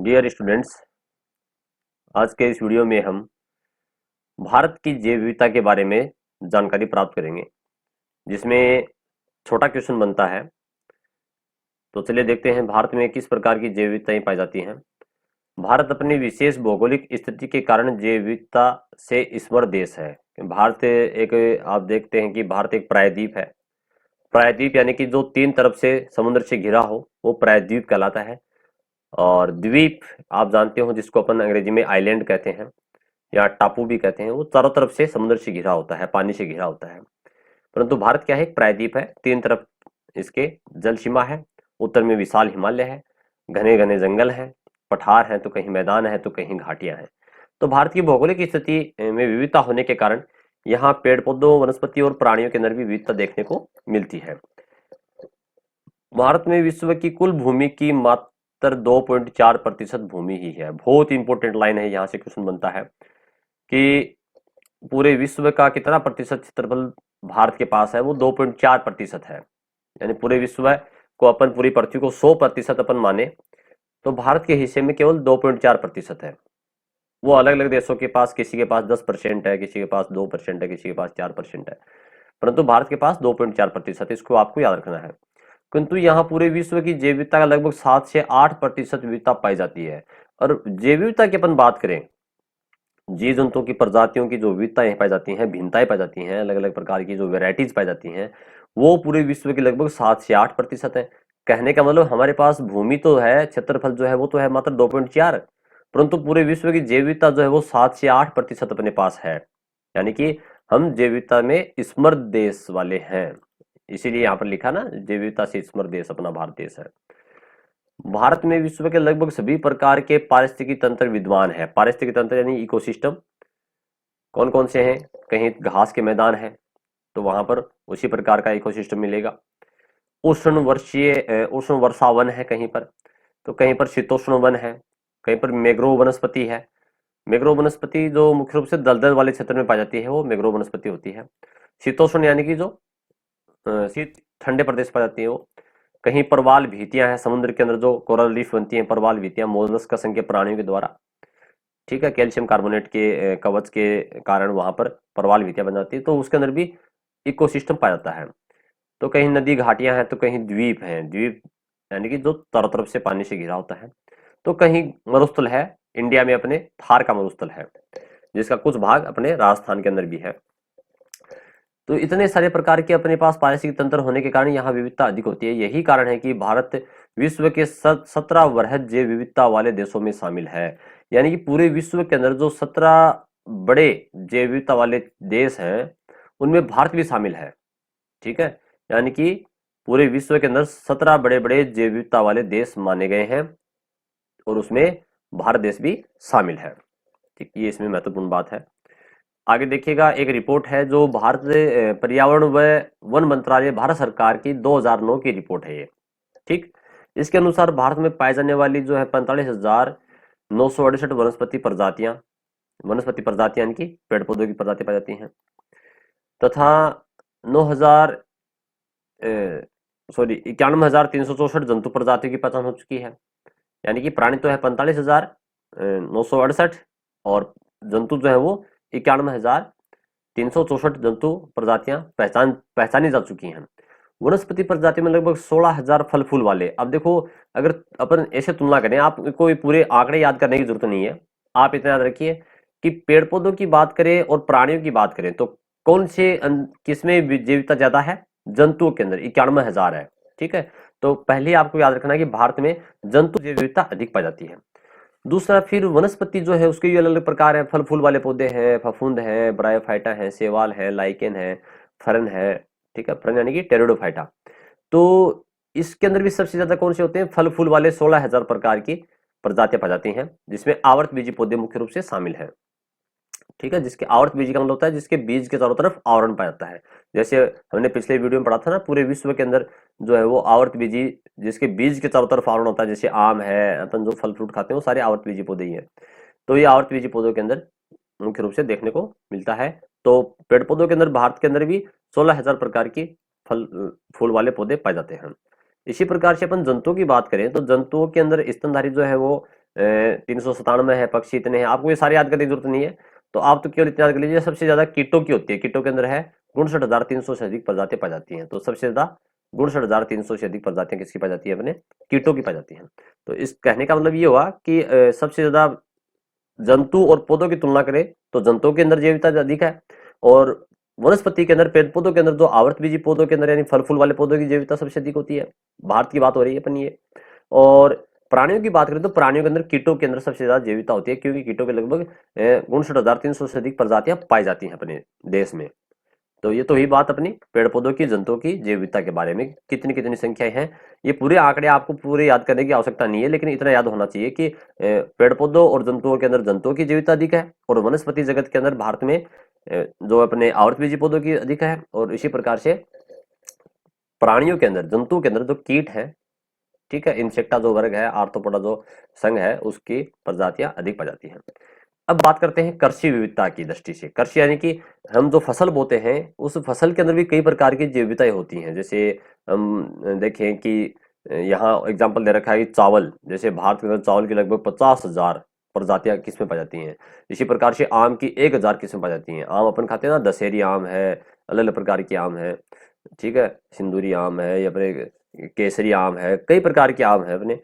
Dear students, आज के इस वीडियो में हम भारत की जैव विविधता के बारे में जानकारी प्राप्त करेंगे, जिसमें छोटा क्वेश्चन बनता है। तो चलिए देखते हैं भारत में किस प्रकार की जैव विविधताएं पाई जाती हैं। भारत अपनी विशेष भौगोलिक स्थिति के कारण जैव विविधता से स्मर देश है। भारत एक आप देखते हैं कि भारत एक प्रायद्वीप है। प्रायद्वीप यानी कि जो तीन तरफ से समुद्र से घिरा हो वो प्रायद्वीप कहलाता है। और द्वीप आप जानते हो जिसको अपन अंग्रेजी में आइलैंड कहते हैं या टापू भी कहते हैं, वो चारों तरफ से समुद्र से घिरा होता है, पानी से घिरा होता है। परंतु भारत क्या है, एक प्रायद्वीप है। तीन तरफ इसके जल सीमा है। उत्तर में विशाल हिमालय है, घने घने जंगल हैं, पठार हैं तो कहीं मैदान है तो कहीं घाटियां हैं। तो भारत की भौगोलिक स्थिति में विविधता होने के कारण यहाँ पेड़ पौधों, वनस्पति और प्राणियों के अंदर भी विविधता देखने को मिलती है। भारत में विश्व की कुल भूमि की मात्र 2.4% भूमि ही है। बहुत इंपॉर्टेंट लाइन है, यहाँ से क्वेश्चन बनता है कि पूरे विश्व का कितना प्रतिशत क्षेत्रफल भारत के पास है। वो 2.4% है। यानी पूरे विश्व को अपन, पूरी पृथ्वी को 100% अपन माने तो भारत के हिस्से में केवल 2.4% है। वो अलग अलग देशों के पास, किसी के पास 10% है, किसी के पास 2% है, किसी के पास 4% है, परंतु भारत के पास 2.4%। इसको आपको याद रखना है। किंतु यहाँ पूरे विश्व की जैव विविधता का लगभग 7 से 8% विविधता पाई जाती है। और जैव विविधता की अपन बात करें, जीव जंतुओं की प्रजातियों की जो विविधताएं पाई जाती हैं, भिन्नताएं पाई जाती हैं, अलग अलग प्रकार की जो वेराइटीज पाई जाती हैं, वो पूरे विश्व की लगभग 7 से 8% है। कहने का मतलब हमारे पास भूमि तो है, क्षेत्रफल जो है वो तो है मात्र 2.4, परंतु पूरे विश्व की जैव विविधता जो है वो 7 से 8% अपने पास है। यानी कि हम जैव विविधता में स्मर देश वाले हैं। इसीलिए यहाँ पर लिखा ना, जैव विविधता से स्मर देश अपना भारत देश है। भारत में विश्व के लगभग सभी प्रकार के पारिस्थितिकी तंत्र विद्यमान है। पारिस्थितिकी तंत्र यानी इकोसिस्टम कौन कौन से हैं? कहीं घास के मैदान है तो वहां पर उसी प्रकार का इकोसिस्टम मिलेगा। उष्ण वर्षीय उष्ण वर्षा वन है कहीं पर, तो कहीं पर शीतोष्ण वन है, कहीं पर मैंग्रोव वनस्पति है। मैंग्रोव वनस्पति जो मुख्य रूप से दलदल वाले क्षेत्र में पाई जाती है वो मैंग्रोव वनस्पति होती है। शीतोष्ण यानी कि जो शीत ठंडे प्रदेश पाई जाती है वो। कहीं परवाल भीतियां हैं, समुद्र के अंदर जो कोरल रीफ बनती हैं, परवाल भीतियां मोलस्क संग प्राणियों के द्वारा, ठीक है, कैल्शियम कार्बोनेट के कवच के कारण वहां पर परवाल भीतियां बन जाती है, तो उसके अंदर भी इकोसिस्टम पाया जाता है। तो कहीं नदी घाटियां हैं तो कहीं द्वीप हैं। द्वीप यानी कि जो चारों तरफ से पानी से घिरा होता है। तो कहीं मरुस्थल है, इंडिया में अपने थार का मरुस्थल है, जिसका कुछ भाग अपने राजस्थान के अंदर भी है। तो इतने सारे प्रकार के अपने पास पारिस्थितिक तंत्र होने के कारण यहाँ विविधता अधिक होती है। यही कारण है कि भारत विश्व के 17 वृहद जैव विविधता वाले देशों में शामिल है। यानी कि पूरे विश्व के अंदर जो 17 बड़े जैव विविधता वाले देश हैं उनमें भारत भी शामिल है। ठीक है, यानी कि पूरे विश्व के अंदर 17 बड़े बड़े जैव विविधता वाले देश माने गए हैं और उसमें भारत देश भी शामिल है। ठीक, ये इसमें महत्वपूर्ण बात है। आगे देखिएगा, एक रिपोर्ट है जो भारत पर्यावरण व वन मंत्रालय भारत सरकार की 2009 की रिपोर्ट है ये। ठीक, इसके अनुसार भारत में पाई जाने वाली जो है 45,968 वनस्पति प्रजातियां यानी कि पेड़ पौधों की प्रजाति पाई जाती हैं, तथा 9,000 सॉरी 91,364 जंतु प्रजातियों की पहचान हो चुकी है। यानी कि प्राणी तो है 45,968 और जंतु जो है वो 91,364 जंतु प्रजातियां पहचानी जा चुकी हैं। वनस्पति प्रजाति में लगभग 16,000 फल फूल वाले। अब देखो, अगर अपन ऐसे तुलना करें, आपको पूरे आंकड़े याद करने की जरूरत नहीं है। आप इतना याद रखिए कि पेड़ पौधों की बात करें और प्राणियों की बात करें तो कौन से किसमें जीविता ज्यादा है? जंतुओं के अंदर 91,000 है। ठीक है, तो पहले आपको याद रखना है कि भारत में जंतु जैव विविधता अधिक पाई जाती है। दूसरा, फिर वनस्पति जो है उसके भी अलग अलग प्रकार है। फल फूल वाले पौधे हैं, फफूंद है, ब्रायोफाइटा है, सेवाल है, लाइकेन है, फरन है। ठीक है, फरन यानी कि टेरिडोफाइटा। तो इसके अंदर भी सबसे ज्यादा कौन से होते हैं? फल फूल वाले 16,000 प्रकार की प्रजातियां पाई जाती हैं, जिसमें आवर्त बीजी पौधे मुख्य रूप से शामिल हैं। ठीक है, जिसके आवर्त बीजी का मतलब होता है जिसके बीज के चारों तरफ आवरण पाया जाता है। जैसे हमने पिछले वीडियो में पढ़ा था ना, पूरे विश्व के अंदर जो है वो आवर्त बीजी, जिसके बीज के चारों तरफ आवरण होता है। जैसे आम है, अपन जो फल फ्रूट खाते हैं वो सारे आवर्त बीजी पौधे ही हैं। तो ये आवर्त बीजी पौधों के अंदर मुख्य रूप से देखने को मिलता है। तो पेड़ पौधों के अंदर भारत के अंदर भी 16,000 प्रकार की फल फूल वाले पौधे पाए जाते हैं। इसी प्रकार से अपन जंतुओं की बात करें तो जंतुओं के अंदर स्तनधारी जो है वो 397 है, पक्षी इतने हैं, आपको ये सारे याद करने की जरूरत नहीं है। तो आप तो केवल इतना याद कर लीजिए, सबसे ज्यादा कीटों की होती है, कीटों के अंदर है 69300 से अधिक प्रजातियां पाई जाती हैं। तो सबसे ज्यादा 69300 से अधिक प्रजातियां किसकी पाई जाती है, अपने कीटों की पाई जाती हैं। तो इस कहने का मतलब ये हुआ कि सबसे ज्यादा जंतु और पौधों की तुलना करें तो जंतुओं के अंदर जैविकता अधिक है, और वनस्पति के अंदर, पेड़ पौधों के अंदर, जो आवर्तबीजी पौधों के अंदर यानी फल फूल वाले पौधों की जैविकता सबसे अधिक होती है। भारत की बात हो रही है अपनी ये। और प्राणियों की बात करें तो प्राणियों के अंदर, कीटों के अंदर सबसे ज्यादा जैविकता होती है, क्योंकि कीटों के लगभग 59,300 से अधिक प्रजातियां पाई जाती हैं अपने देश में। तो ये तो ही बात अपनी पेड़ पौधों की, जंतुओं की जैविकता के बारे में, कितनी कितनी संख्याएं हैं। ये पूरे आंकड़े आपको पूरे याद करने की आवश्यकता नहीं है, लेकिन इतना याद होना चाहिए कि पेड़ पौधों और जंतुओं के अंदर जंतुओं की जैविकता अधिक है, और वनस्पति जगत के अंदर भारत में जो अपने आवर्तबीजी पौधों की अधिक है, और इसी प्रकार से प्राणियों के अंदर, जंतुओं के अंदर जो कीट है, ठीक है, इंसेक्टा जो वर्ग है, आर्थ्रोपोडा जो संघ है, उसकी प्रजातियां अधिक पाई जाती हैं। अब बात करते हैं कृषि विविधता की दृष्टि से। कृषि यानी कि हम जो फसल बोते हैं, उस फसल के अंदर भी कई प्रकार की जैव विविधताएं होती हैं। जैसे हम देखें कि यहाँ एग्जांपल दे रखा है कि चावल, जैसे भारत के अंदर चावल की लगभग 50,000 प्रजातियां किस्में पाई जाती हैं। इसी प्रकार से आम की 1000 किस्में पाई जाती हैं। आम अपन खाते हैं ना, दशहरी आम है, अलग अलग प्रकार के आम है, ठीक है, सिंदूरी आम है, या अपने केसरी आम है, कई प्रकार के आम है अपने।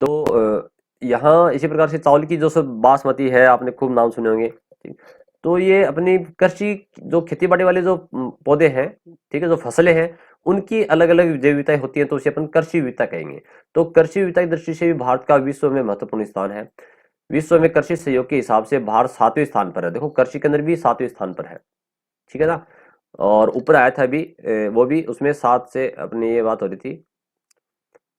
तो यहाँ इसी प्रकार से चावल की जो सब बासमती है, आपने खूब नाम सुने होंगे, ठीक। तो ये अपनी कृषि, जो खेती बाड़ी वाले जो पौधे हैं, ठीक है, जो फसलें हैं, उनकी अलग अलग जैव विविधताएं होती हैं, तो उसे अपन कृषि विविधता कहेंगे। तो कृषि विविधता की दृष्टि से भी भारत का विश्व में महत्वपूर्ण स्थान है। विश्व में कृषि सहयोग के हिसाब से भारत 7वें स्थान पर है। देखो, कृषि के अंदर भी 7वें स्थान पर है, ठीक है ना। और ऊपर आया था अभी, वो भी उसमें 7 से अपनी ये बात हो रही थी,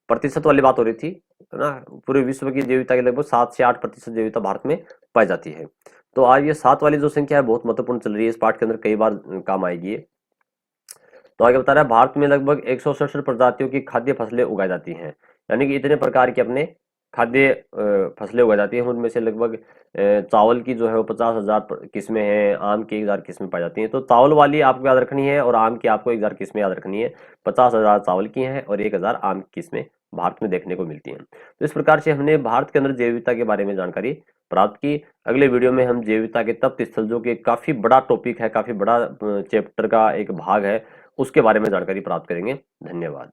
प्रतिशत वाली बात हो रही थी, है ना। पूरे विश्व की जैविकता के लगभग 7 से 8% जैविकता भारत में पाई जाती है। तो आज ये 7 वाली जो संख्या है बहुत महत्वपूर्ण चल रही है, इस पाठ के अंदर कई बार काम आएगी ये। तो आगे बता रहा है, भारत में लगभग 167 प्रजातियों की खाद्य फसलें उगाई जाती हैं। यानी कि इतने प्रकार के अपने खाद्य फसलें उगाई जाती हैं। उनमें से लगभग चावल की जो है वो 50,000 किस्में हैं, आम की 1000 किस्में पाई जाती हैं। तो चावल वाली आपको याद रखनी है, और आम की आपको 1000 किस्में याद रखनी है। 50,000 चावल की हैं और 1000 आम की किस्में भारत में देखने को मिलती हैं। तो इस प्रकार से हमने भारत के अंदर जैव विविधता के बारे में जानकारी प्राप्त की। अगले वीडियो में हम जैव विविधता के तप्त स्थल, जो कि काफी बड़ा टॉपिक है, काफी बड़ा चैप्टर का एक भाग है, उसके बारे में जानकारी प्राप्त करेंगे। धन्यवाद।